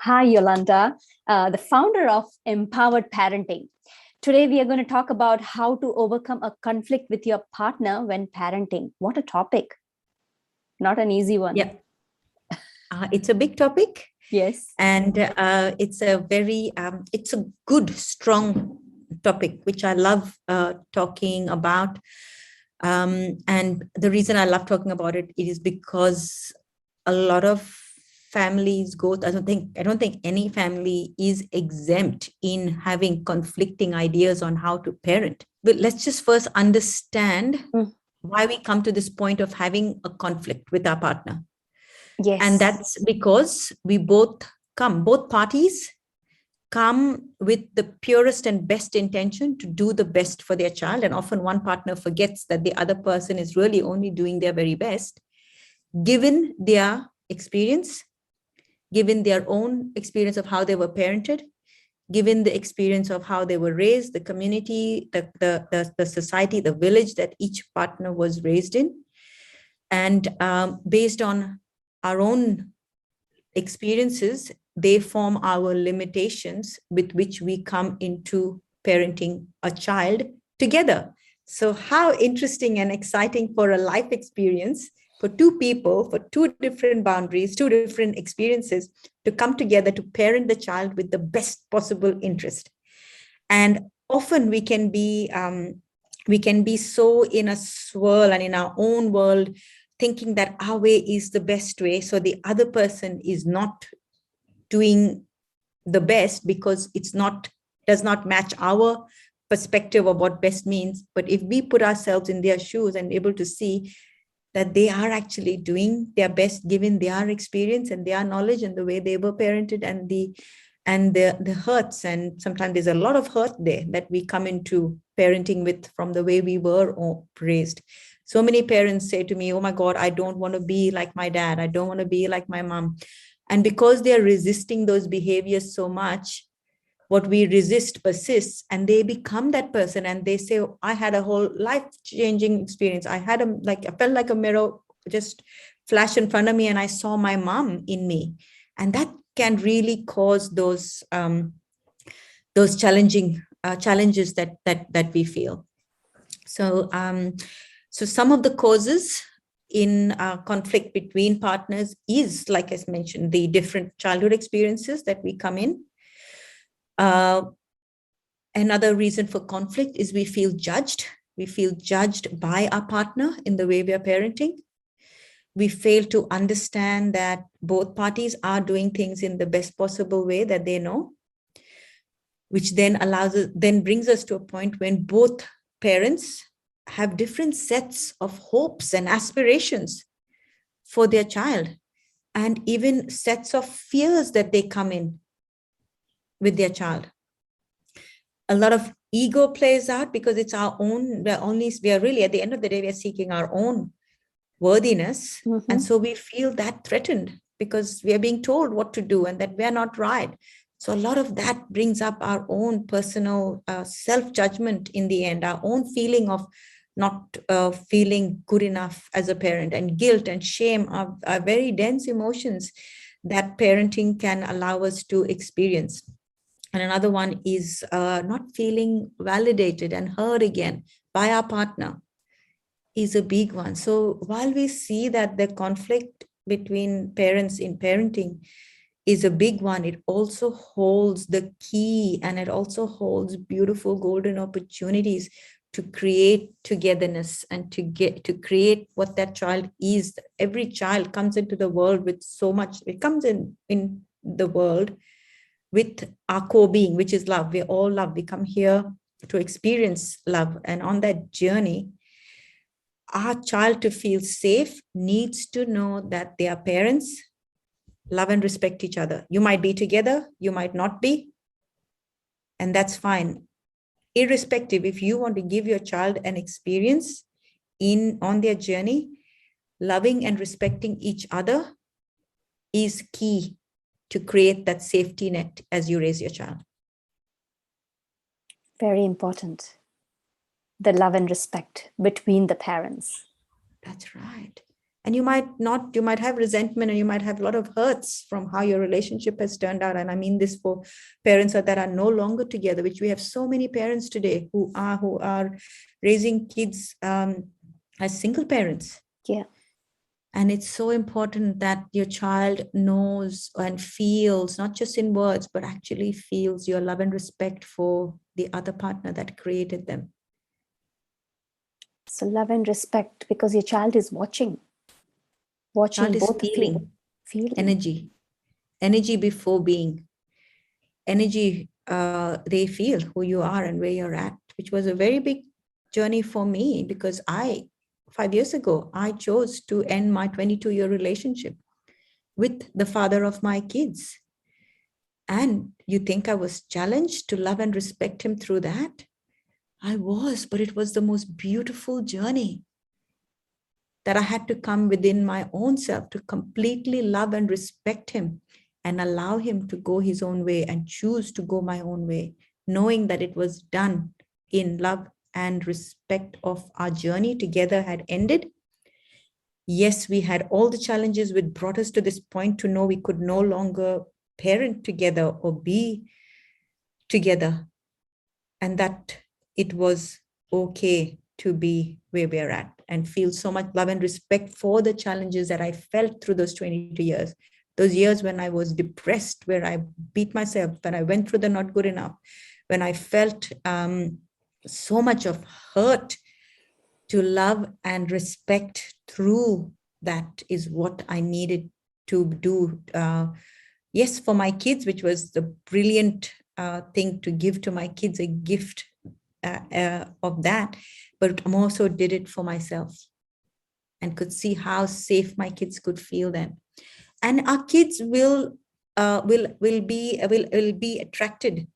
Hi, Yolanda, the founder of Empowered Parenting. Today, we are going to talk about how to overcome a conflict with your partner when parenting. What a topic. Not an easy one. Yeah, it's a big topic, Yes. and it's a good, strong topic, which I love talking about. And the reason I love talking about it is because a lot of families go. I don't think any family is exempt in having conflicting ideas on how to parent. But let's just first understand why we come to this point of having a conflict with our partner. Yes. And that's because both parties come with the purest and best intention to do the best for their child. And often one partner forgets that the other person is really only doing their very best, given their experience, given their own experience of how they were parented, given the experience of how they were raised, the community, the society, the village that each partner was raised in. And based on our own experiences, they form our limitations with which we come into parenting a child together. So how interesting and exciting for a life experience for two people, for two different boundaries, two different experiences, to come together to parent the child with the best possible interest. And often we can be so in a swirl and in our own world, thinking that our way is the best way, so the other person is not doing the best because does not match our perspective of what best means. But if we put ourselves in their shoes and able to see that they are actually doing their best given their experience and their knowledge and the way they were parented, and the hurts, and sometimes there's a lot of hurt there that we come into parenting with from the way we were raised. So many parents say to me, oh my God, I don't want to be like my dad. I don't want to be like my mom. And because they're resisting those behaviors so much, what we resist persists, and they become that person. And they say, oh, I had a whole life-changing experience. I felt like a mirror just flash in front of me, and I saw my mom in me. And that can really cause those challenges that we feel. So some of the causes in conflict between partners is, like I mentioned, the different childhood experiences that we come in. Another reason for conflict is we feel judged. We feel judged by our partner in the way we are parenting. We fail to understand that both parties are doing things in the best possible way that they know, which then brings us to a point when both parents have different sets of hopes and aspirations for their child, and even sets of fears that they come in with their child. A lot of ego plays out because it's our own. We are really, at the end of the day, we are seeking our own worthiness. Mm-hmm. And so we feel that threatened because we are being told what to do and that we are not right. So a lot of that brings up our own personal self-judgment in the end, our own feeling of not feeling good enough as a parent, and guilt and shame are very dense emotions that parenting can allow us to experience. And another one is not feeling validated and heard again by our partner is a big one. So while we see that the conflict between parents in parenting is a big one, it also holds the key, and it also holds beautiful golden opportunities to create togetherness and to create what that child is. Every child comes into the world with so much. It comes in the world with our core being, which is love. We're all love. We come here to experience love. And on that journey, our child, to feel safe, needs to know that their parents love and respect each other. You might be together, you might not be, and that's fine. Irrespective, if you want to give your child an experience on their journey, loving and respecting each other is key to create that safety net as you raise your child. Very important. The love and respect between the parents. That's right. And you might have resentment, and you might have a lot of hurts from how your relationship has turned out. And I mean this for parents that are no longer together, which we have so many parents today who are raising kids as single parents. Yeah. And it's so important that your child knows and feels, not just in words, but actually feels your love and respect for the other partner that created them. So love and respect, because your child is watching Child is both of you. Feeling. Energy before being. Energy, they feel who you are and where you're at, which was a very big journey for me, because 5 years ago, I chose to end my 22-year relationship with the father of my kids. And you think I was challenged to love and respect him through that? I was, but it was the most beautiful journey that I had to come within my own self to completely love and respect him and allow him to go his own way and choose to go my own way, knowing that it was done in love and respect of our journey together had ended. Yes, we had all the challenges which brought us to this point to know we could no longer parent together or be together, and that it was okay to be where we're at and feel so much love and respect for the challenges that I felt through those 22 years. Those years when I was depressed, where I beat myself, when I went through the not good enough, when I felt so much of hurt, to love and respect through that is what I needed to do. Yes, for my kids, which was the brilliant thing to give to my kids, a gift of that, but I also did it for myself and could see how safe my kids could feel then. And our kids will be attracted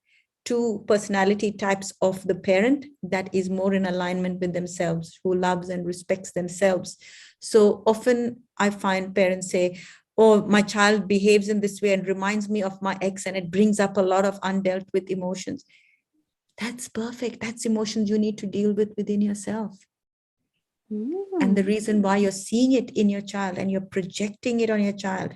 to personality types of the parent that is more in alignment with themselves, who loves and respects themselves. So often I find parents say, oh, my child behaves in this way and reminds me of my ex, and it brings up a lot of undealt with emotions. That's perfect. That's emotions you need to deal with within yourself. And the reason why you're seeing it in your child and you're projecting it on your child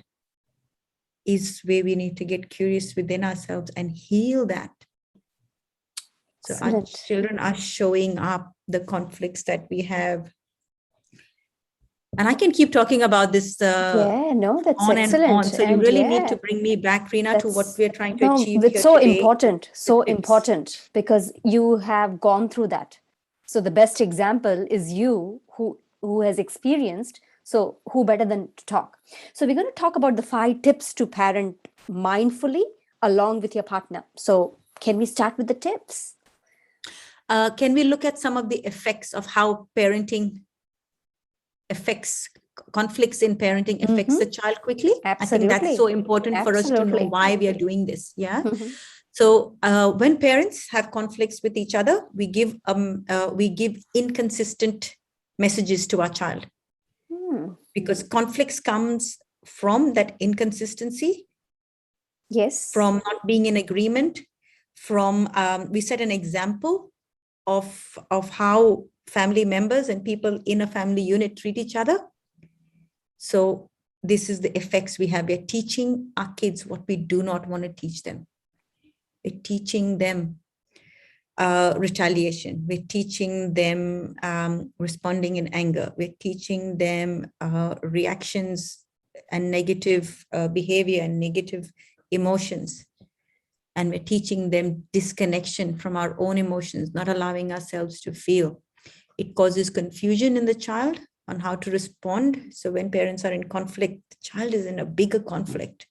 is where we need to get curious within ourselves and heal that. So our children are showing up the conflicts that we have. And I can keep talking about this that's on excellent. And on. So you really need to bring me back, Reena, to what we're trying to achieve it's here so today. important, because you have gone through that. So the best example is you, who has experienced. So who better than to talk? So we're going to talk about the 5 tips to parent mindfully along with your partner. So can we start with the tips? Can we look at some of the effects of how parenting affects conflicts in parenting affects the child quickly? Absolutely. I think that's so important for us to know why we are doing this. Yeah. So when parents have conflicts with each other, we give inconsistent messages to our child, because conflicts comes from that inconsistency. Yes. From not being in agreement, from we set an example of how family members and people in a family unit treat each other. So this is the effects we have. We're teaching our kids what we do not want to teach them. We're teaching them retaliation. We're teaching them responding in anger. We're teaching them reactions and negative behavior and negative emotions. And we're teaching them disconnection from our own emotions, not allowing ourselves to feel. It causes confusion in the child on how to respond. So when parents are in conflict, the child is in a bigger conflict.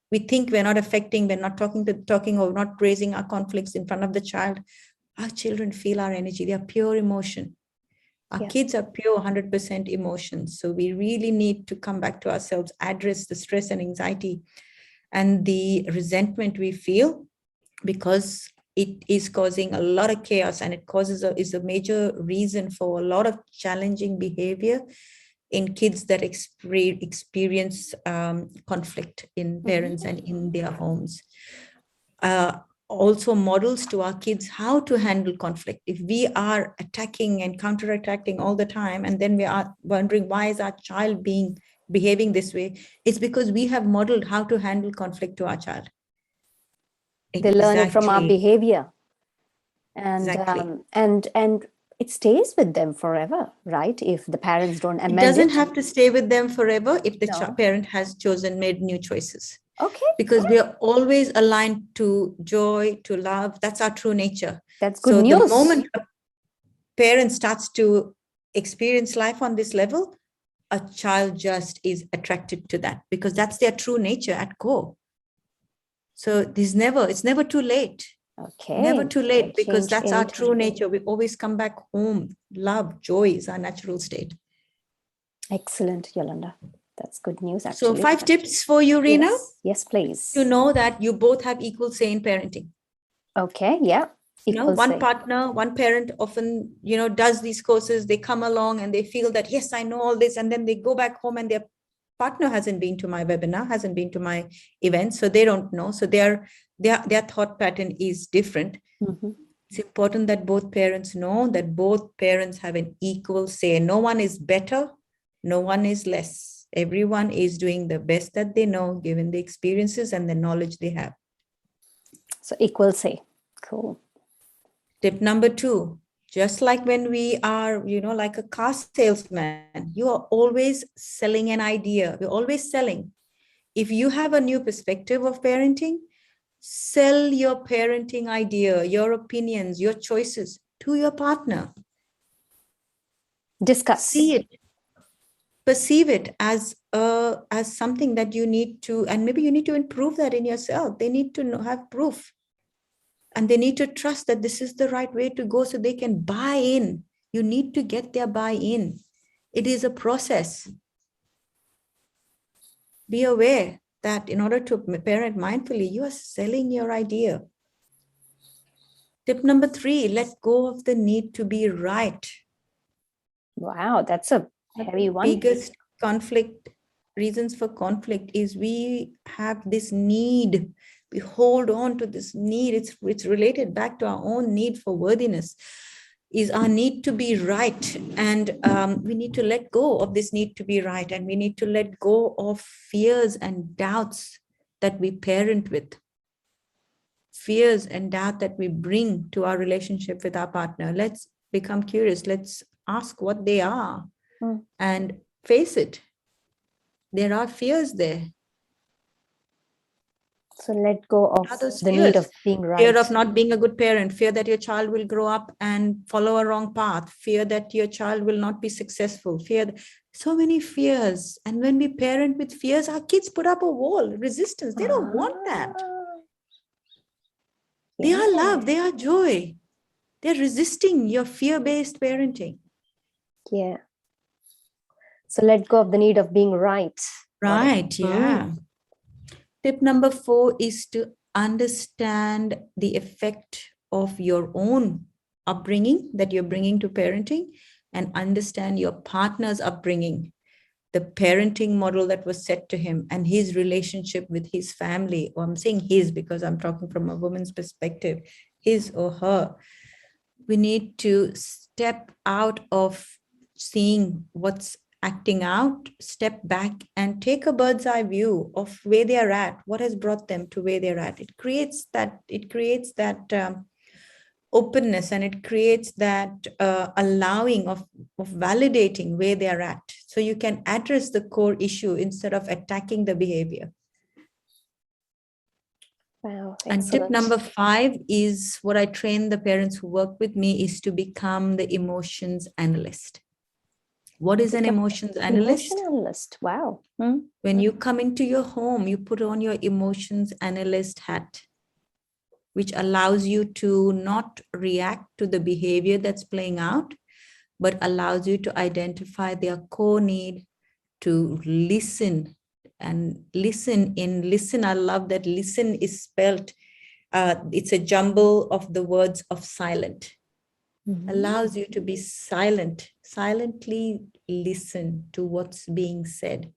We think we're not affecting, we're not talking or not raising our conflicts in front of the child. Our children feel our energy. They are pure emotion. Our kids are pure 100% emotions. So we really need to come back to ourselves, address the stress and anxiety and the resentment we feel, because it is causing a lot of chaos, and it is a major reason for a lot of challenging behavior in kids that experience conflict in parents and in their homes. also models to our kids how to handle conflict. If we are attacking and counterattacking all the time, and then we are wondering why is our child behaving this way, it's because we have modeled how to handle conflict to our child. They learn it from our Exactly. behavior, and Exactly. and it stays with them forever, right? If the parents don't It amend doesn't it. have to stay with them forever if the No. parent has made new choices. Okay. Because we are always aligned to joy, to love. That's our true nature. That's good So news. the moment a parent starts to experience life on this level, a child just is attracted to that because that's their true nature at core. So it's never too late. Okay. Never too late, because Change that's our in true nature. We always come back home. Love, joy is our natural state. Excellent, Yolanda. That's good news, So actually. 5 tips for you, Reena. Yes, please. To know that you both have equal say in parenting. Okay, yeah. One partner, one parent often, does these courses, they come along and they feel that, yes, I know all this. And then they go back home and their partner hasn't been to my webinar, hasn't been to my event. So they don't know. So their thought pattern is different. Mm-hmm. It's important that both parents know that both parents have an equal say. No one is better. No one is less. Everyone is doing the best that they know, given the experiences and the knowledge they have. So equal say. Cool. Tip number 2, just like when we are, like a car salesman, you are always selling an idea. We're always selling. If you have a new perspective of parenting, sell your parenting idea, your opinions, your choices to your partner. Discuss. See it. Perceive it as something that you need to, and maybe you need to improve that in yourself. They need to have proof. And they need to trust that this is the right way to go so they can buy in. You need to get their buy-in. It is a process. Be aware that in order to parent mindfully, you are selling your idea. Tip number 3, let go of the need to be right. Wow, that's a heavy one. Biggest reasons for conflict is we have this need. We hold on to this need. It's related back to our own need for worthiness, is our need to be right. And we need to let go of this need to be right. And we need to let go of fears and doubts that we parent with. Fears and doubt that we bring to our relationship with our partner. Let's become curious. Let's ask what they are and face it. There are fears there. So let go of the need of being right. Fear of not being a good parent, fear that your child will grow up and follow a wrong path, fear that your child will not be successful, so many fears. And when we parent with fears, our kids put up a wall, resistance. They don't want that. They are love, they are joy. They're resisting your fear-based parenting. Yeah. So let go of the need of being right. Right, yeah. Tip number 4 is to understand the effect of your own upbringing that you're bringing to parenting, and understand your partner's upbringing, the parenting model that was set to him, and his relationship with his family. Or I'm saying his because I'm talking from a woman's perspective, his or her. We need to step out of seeing what's acting out, step back and take a bird's eye view of where they are at, what has brought them to where they're at. It creates that openness, and it creates that allowing of validating where they're at, so you can address the core issue instead of attacking the behavior. Wow, and tip number 5 is what I train the parents who work with me, is to become the emotions analyst. What is an emotions analyst? Emotion analyst. Wow. When you come into your home, you put on your emotions analyst hat, which allows you to not react to the behavior that's playing out, but allows you to identify their core need, to listen. And listen. I love that listen is spelled, it's a jumble of the words of silent. Allows you to be silent, silently listen to what's being said,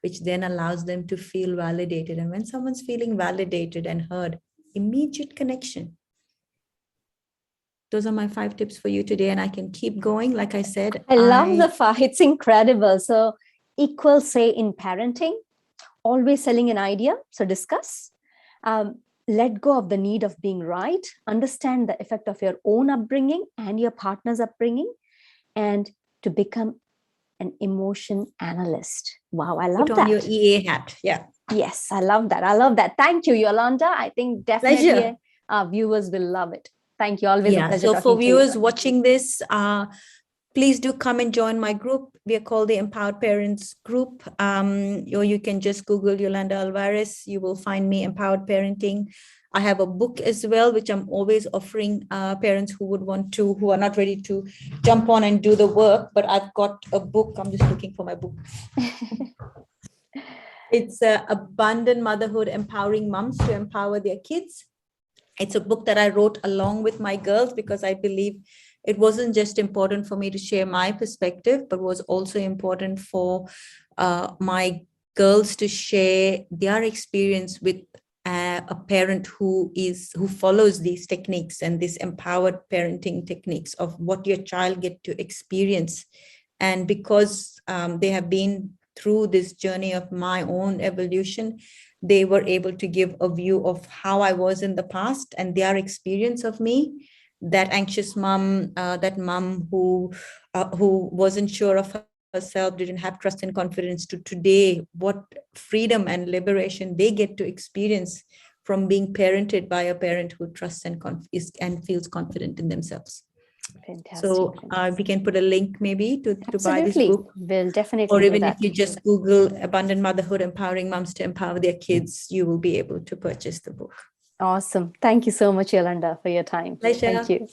which then allows them to feel validated. And when someone's feeling validated and heard, immediate connection. Those are my 5 tips for you today, and I can keep going. Like I said, I love the 5. It's incredible. So equal say in parenting, always selling an idea. So discuss, let go of the need of being right, understand the effect of your own upbringing and your partner's upbringing, and to become an emotion analyst. Wow, I love put that. on your EA hat. Yeah. Yes, I love that. I love that. Thank you, Yolanda. I think definitely Pleasure. our viewers will love it. Thank you. Always a pleasure. So talking for to you. viewers watching this, please do come and join my group. We are called the Empowered Parents Group. Or you can just Google Yolanda Alvarez. You will find me, Empowered Parenting. I have a book as well, which I'm always offering parents who would want to, who are not ready to jump on and do the work. But I've got a book. I'm just looking for my book. It's Abundant Motherhood, Empowering Moms to Empower Their Kids. It's a book that I wrote along with my girls because I believe it wasn't just important for me to share my perspective, but was also important for my girls to share their experience with a parent who follows these techniques and this empowered parenting techniques of what your child get to experience. And because they have been through this journey of my own evolution, they were able to give a view of how I was in the past and their experience of me. That anxious mom, that mom who wasn't sure of herself, didn't have trust and confidence, to today, what freedom and liberation they get to experience from being parented by a parent who trusts and feels confident in themselves. Fantastic. So we can put a link maybe to buy this book. We'll definitely or even do that. If you just Google Abundant Motherhood, Empowering Moms to Empower Their Kids, you will be able to purchase the book. Awesome. Thank you so much, Yolanda, for your time. Pleasure. Thank you.